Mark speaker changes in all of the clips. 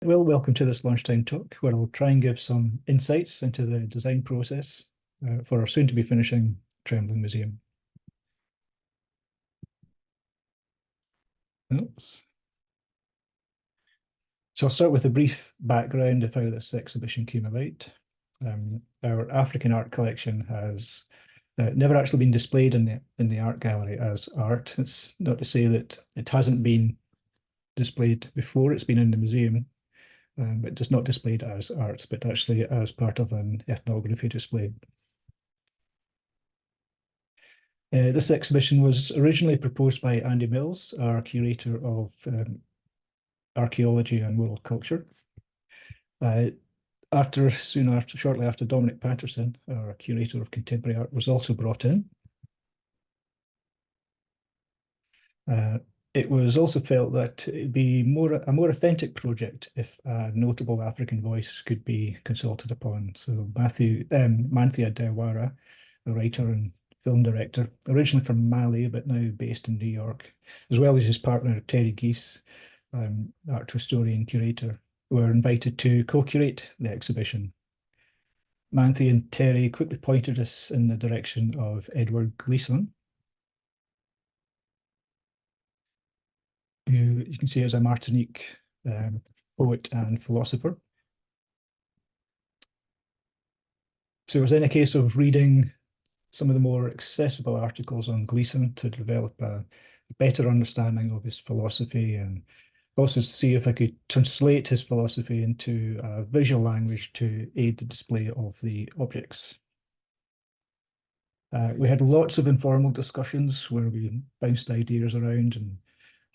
Speaker 1: Well, welcome to this lunchtime talk, where I'll try and give some insights into the design process for our soon-to-be finishing Trembling Museum. Oops. So I'll start with a brief background of how this exhibition came about. Our African art collection has never actually been displayed in the art gallery as art. It's not to say that it hasn't been displayed before. It's been in the museum, but just not displayed as art, but actually as part of an ethnography display. This exhibition was originally proposed by Andy Mills, our curator of archaeology and world culture. Shortly after, Dominic Patterson, our curator of contemporary art, was also brought in. It was also felt that it'd be a more authentic project if a notable African voice could be consulted upon. So Manthia Dewara, the writer and film director, originally from Mali, but now based in New York, as well as his partner Terry Geese, art historian curator, were invited to co-curate the exhibition. Manthia and Terry quickly pointed us in the direction of Édouard Glissant, who you can see as a Martinique poet and philosopher. So it was then a case of reading some of the more accessible articles on Glissant to develop a better understanding of his philosophy, and also see if I could translate his philosophy into a visual language to aid the display of the objects. We had lots of informal discussions where we bounced ideas around and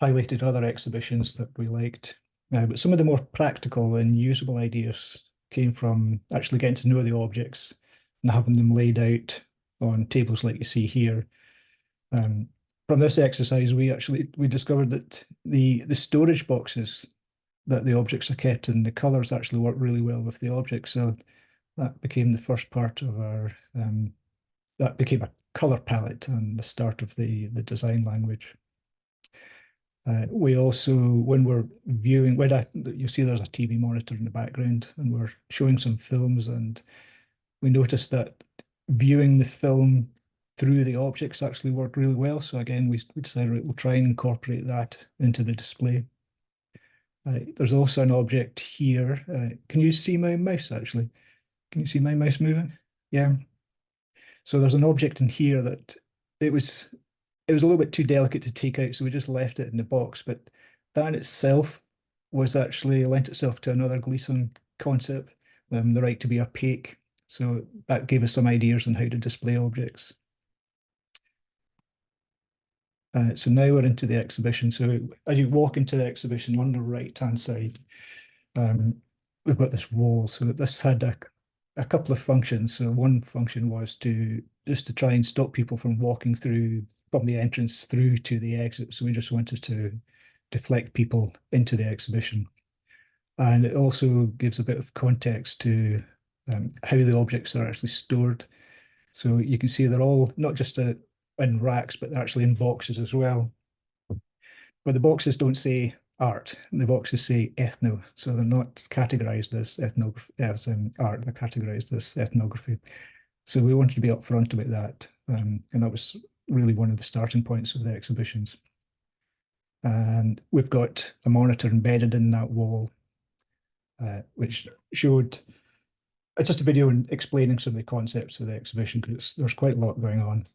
Speaker 1: highlighted other exhibitions that we liked. But some of the more practical and usable ideas came from actually getting to know the objects and having them laid out on tables like you see here. From this exercise, we discovered that the storage boxes that the objects are kept in, the colours actually work really well with the objects. So that became the first part of our, that became a colour palette and the start of the design language. We also, when we're viewing, you see there's a TV monitor in the background, and we're showing some films, and we noticed that viewing the film through the objects actually worked really well. So again, we decided we'll try and incorporate that into the display. There's also an object here. Can you see my mouse actually? Can you see my mouse moving? Yeah. So there's an object in here that it was a little bit too delicate to take out, so we just left it in the box. But that in itself was actually lent itself to another Glissant concept, the right to be opaque. So that gave us some ideas on how to display objects. So now we're into the exhibition. So as you walk into the exhibition on the right-hand side, we've got this wall. So this had a couple of functions. So one function was just to try and stop people from walking through from the entrance through to the exit. So we just wanted to deflect people into the exhibition. And it also gives a bit of context to how the objects are actually stored. So you can see they're all not just in racks, but they're actually in boxes as well. But the boxes don't say art, the boxes say ethno, so they're not categorized as art, they're categorized as ethnography. So we wanted to be upfront about that, and that was really one of the starting points of the exhibitions. And we've got a monitor embedded in that wall, which showed just a video explaining some of the concepts of the exhibition, because there's quite a lot going on.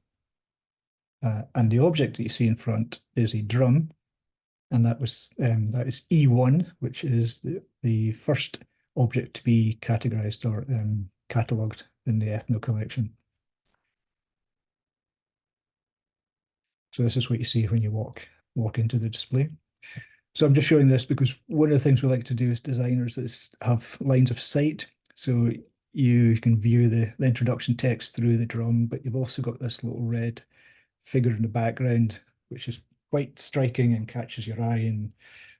Speaker 1: And the object that you see in front is a drum, and that is E1, which is the first object to be categorized or catalogued in the ethno collection. So this is what you see when you walk into the display. So I'm just showing this because one of the things we like to do as designers is have lines of sight. So you can view the introduction text through the drum, but you've also got this little red figure in the background, which is quite striking and catches your eye, and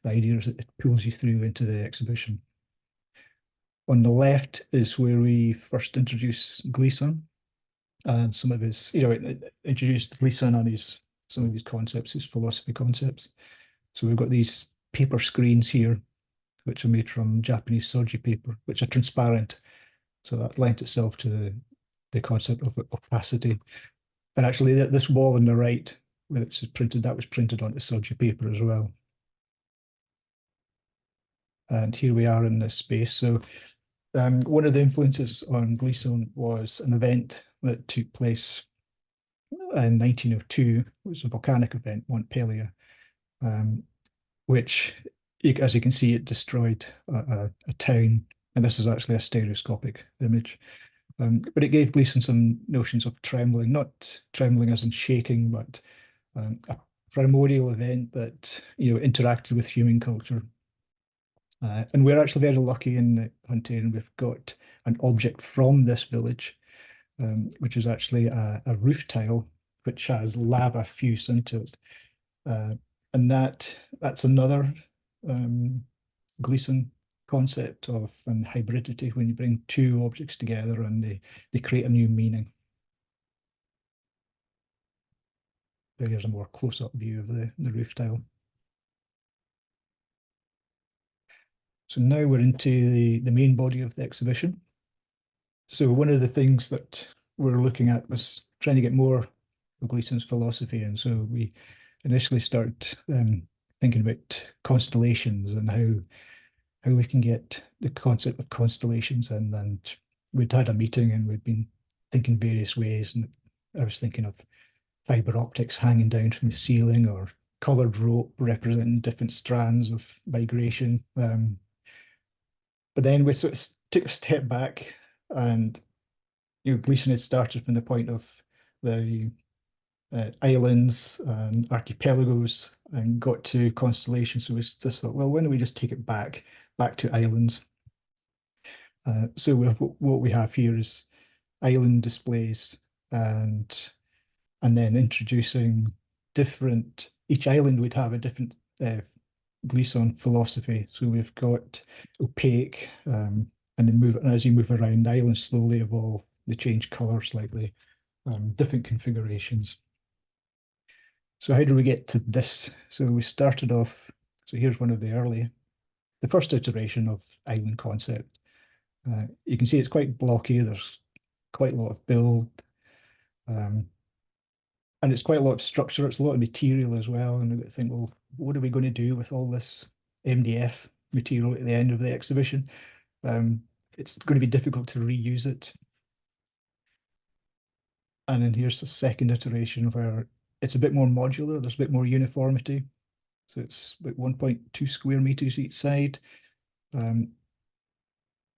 Speaker 1: the idea is that it pulls you through into the exhibition. On the left is where we first introduce Glissant and some of his, introduced Glissant and some of his concepts, his philosophy concepts. So we've got these paper screens here which are made from Japanese soji paper, which are transparent. So that lent itself to the concept of opacity. And actually, this wall on the right, where it's printed, that was printed onto soji paper as well. And here we are in this space. So one of the influences on Glissant was an event that took place in 1902. It was a volcanic event, Montpellier, which, as you can see, it destroyed a town. And this is actually a stereoscopic image. But it gave Glissant some notions of trembling, not trembling as in shaking, but a primordial event that interacted with human culture. And we're actually very lucky in the Hunterian. We've got an object from this village, which is actually a roof tile, which has lava fused into it. And that's another Glissant concept of hybridity, when you bring two objects together and they create a new meaning. Here's a more close-up view of the roof tile. So now we're into the main body of the exhibition. So one of the things that we're looking at was trying to get more of Glissant's philosophy. And so we initially started thinking about constellations and how we can get the concept of constellations in. And we'd had a meeting and we'd been thinking various ways. And I was thinking of fiber optics hanging down from the ceiling, or coloured rope representing different strands of migration. But then we sort of took a step back, and Glissant had started from the point of the islands and archipelagos and got to constellations. So we just thought, well, why don't we just take it back to islands? So what we have here is island displays, and then introducing different. Each island would have a different Glissant philosophy. So we've got opaque, and as you move around, the islands slowly evolve. They change colour slightly, different configurations. So how do we get to this? So we started off. So here's one of the first iteration of island concept. You can see it's quite blocky. There's quite a lot of build, and it's quite a lot of structure. It's a lot of material as well. And we think, well, what are we going to do with all this MDF material at the end of the exhibition? It's going to be difficult to reuse it. And then here's the second iteration where it's a bit more modular. There's a bit more uniformity. So it's about 1.2 square meters each side. And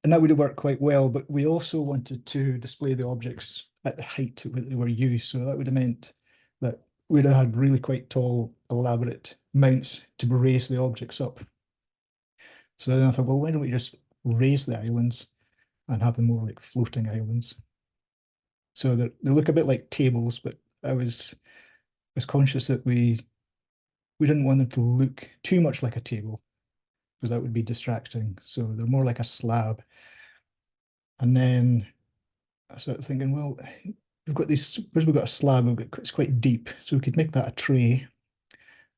Speaker 1: that would have worked quite well, but we also wanted to display the objects at the height that they were used. So that would have meant that we'd have had really quite tall, elaborate mounts to raise the objects up. So then I thought, well, why don't we just raise the islands and have them more like floating islands? So they look a bit like tables, but I was conscious that we didn't want them to look too much like a table, because that would be distracting. So they're more like a slab. And then I started thinking, well, because we've got a slab, it's quite deep, so we could make that a tray.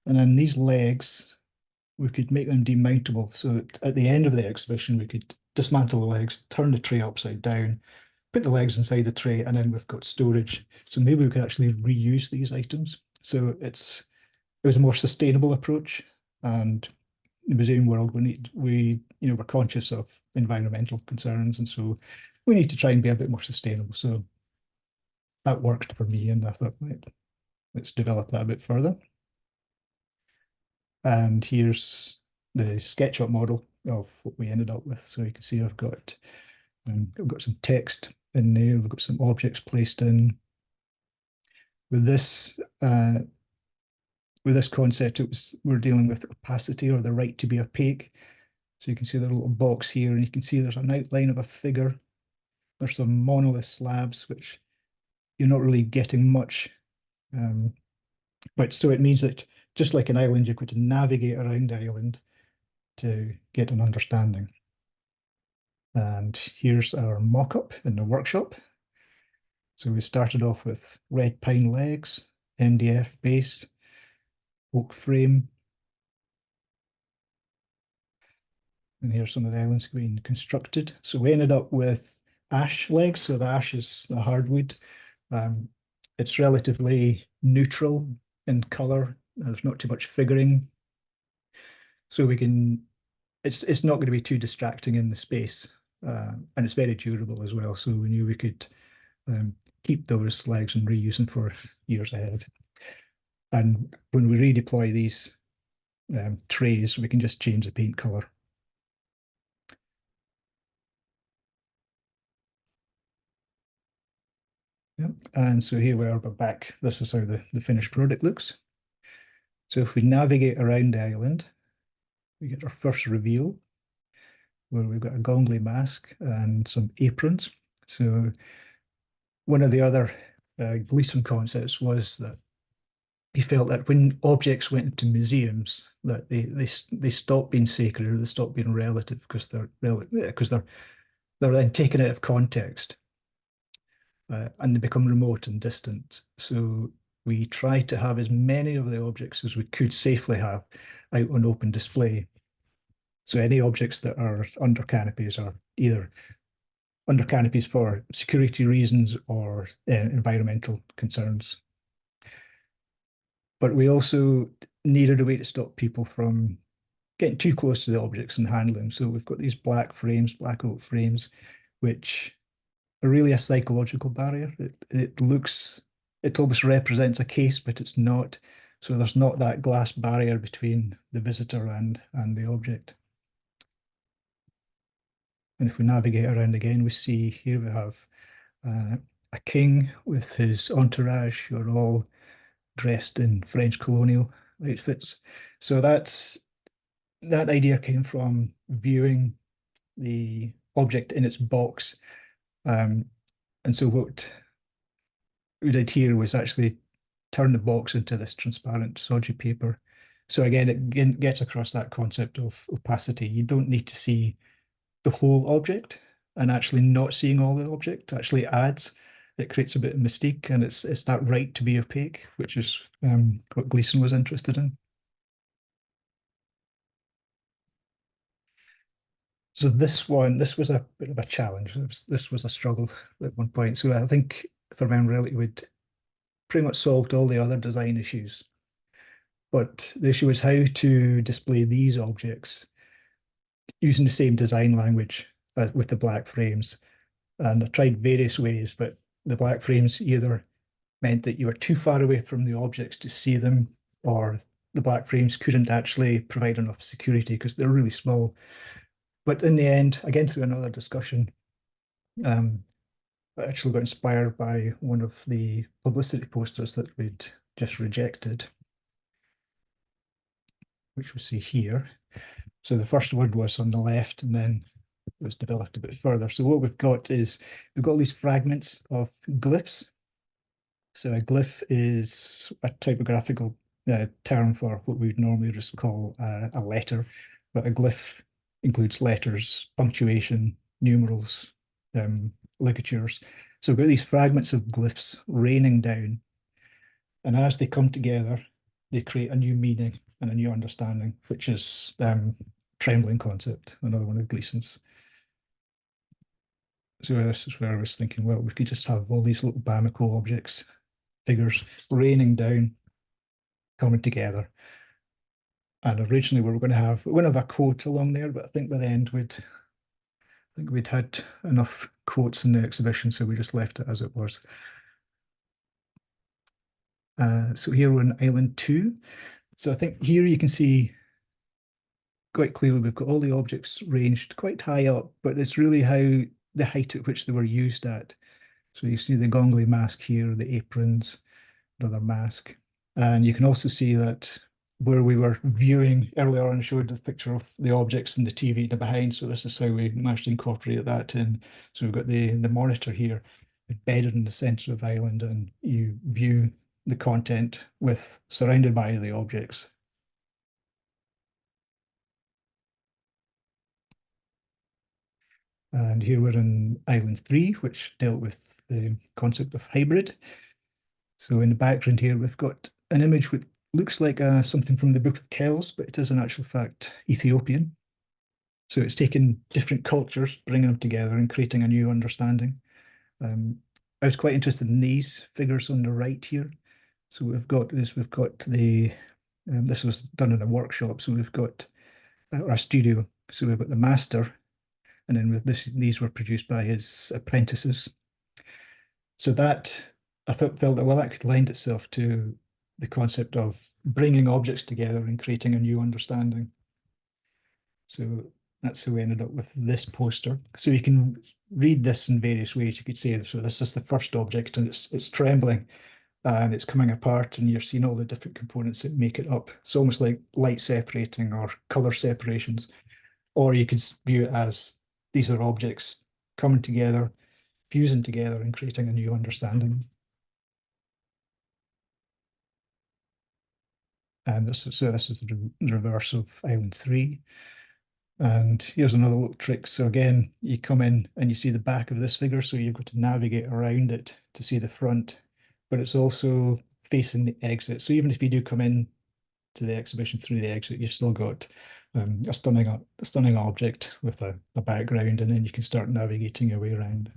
Speaker 1: And then these legs, we could make them demountable. So that at the end of the exhibition, we could dismantle the legs, turn the tray upside down, put the legs inside the tray, and then we've got storage. So maybe we could actually reuse these items. So it was a more sustainable approach. And in the museum world, we're conscious of environmental concerns, and so we need to try and be a bit more sustainable. So that worked for me, and I thought, right, let's develop that a bit further. And here's the SketchUp model of what we ended up with. So you can see I've got some text in there. We've got some objects placed in. With this concept, we're dealing with opacity, or the right to be opaque. So you can see the little box here, and you can see there's an outline of a figure. There's some monolith slabs, which you're not really getting much. But so it means that just like an island, you've got to navigate around the island to get an understanding. And here's our mock-up in the workshop. So we started off with red pine legs, MDF base, oak frame. And here's some of the islands being constructed. So we ended up with ash legs. So the ash is the hardwood. It's relatively neutral in color. There's not too much figuring. So we can, it's not going to be too distracting in the space. And it's very durable as well. So we knew we could keep those legs and reuse them for years ahead. And when we redeploy these trays, we can just change the paint color. Yep. And so here we are, we're back. This is how the finished product looks. So if we navigate around the island, we get our first reveal where we've got a gongli mask and some aprons. So one of the other Glissant concepts was that he felt that when objects went into museums, that they stop being sacred or they stop being relative because they're then taken out of context and they become remote and distant. So we try to have as many of the objects as we could safely have out on open display. So any objects that are under canopies are either under canopies for security reasons or environmental concerns. But we also needed a way to stop people from getting too close to the objects and handling them. So we've got these black frames, black oak frames, which are really a psychological barrier. It almost represents a case, but it's not. So there's not that glass barrier between the visitor and the object. And if we navigate around again, we see here we have a king with his entourage who are all dressed in French colonial outfits. So that idea came from viewing the object in its box. And so what we did here was actually turn the box into this transparent stodgy paper. So again, it gets across that concept of opacity. You don't need to see the whole object, and actually not seeing all the object actually adds, it creates a bit of mystique, and it's that right to be opaque, which is what Glissant was interested in. So this was a bit of a challenge. This was a struggle at one point. So I think, if I remember rightly, we'd pretty much solved all the other design issues. But the issue was how to display these objects using the same design language with the black frames. And I tried various ways, but the black frames either meant that you were too far away from the objects to see them, or the black frames couldn't actually provide enough security because they're really small. But in the end, again, through another discussion, I actually got inspired by one of the publicity posters that we'd just rejected, which we see here. So the first one was on the left, and then it was developed a bit further. So what we've got is we've got these fragments of glyphs. So a glyph is a typographical term for what we would normally just call a letter, but a glyph includes letters, punctuation, numerals, ligatures. So we've got these fragments of glyphs raining down, and as they come together, they create a new meaning and a new understanding, which is Trembling concept, another one of Glissant's. So this is where I was thinking, well, we could just have all these little Bamako objects, figures raining down, coming together. And originally we were going to have a quote along there, but I think by the end we'd had enough quotes in the exhibition, so we just left it as it was. So here we're on Island 2. So I think here you can see quite clearly we've got all the objects ranged quite high up, but it's really how the height at which they were used at. So you see the gongli mask here, the aprons, another mask. And you can also see that where we were viewing earlier on, showed the picture of the objects and the TV in the behind. So this is how we managed to incorporate that in. So we've got the monitor here embedded in the center of the island, and you view the content with surrounded by the objects. And here we're in Island 3, which dealt with the concept of hybrid. So in the background here, we've got an image which looks like something from the Book of Kells, but it is in actual fact Ethiopian. So it's taking different cultures, bringing them together and creating a new understanding. I was quite interested in these figures on the right here. So we've got this was done in a workshop. So we've got or a studio. So we've got the master, and then with these were produced by his apprentices. So that I felt that well, that could lend itself to the concept of bringing objects together and creating a new understanding. So that's how we ended up with this poster. So you can read this in various ways. You could say, so this is the first object and it's trembling and it's coming apart and you're seeing all the different components that make it up. It's almost like light separating or color separations. Or you could view it as these are objects coming together, fusing together and creating a new understanding. And this is the reverse of Island 3. And here's another little trick. So again, you come in and you see the back of this figure, so you've got to navigate around it to see the front, but it's also facing the exit. So even if you do come in to the exhibition through the exit, you've still got a stunning object with a background, and then you can start navigating your way around.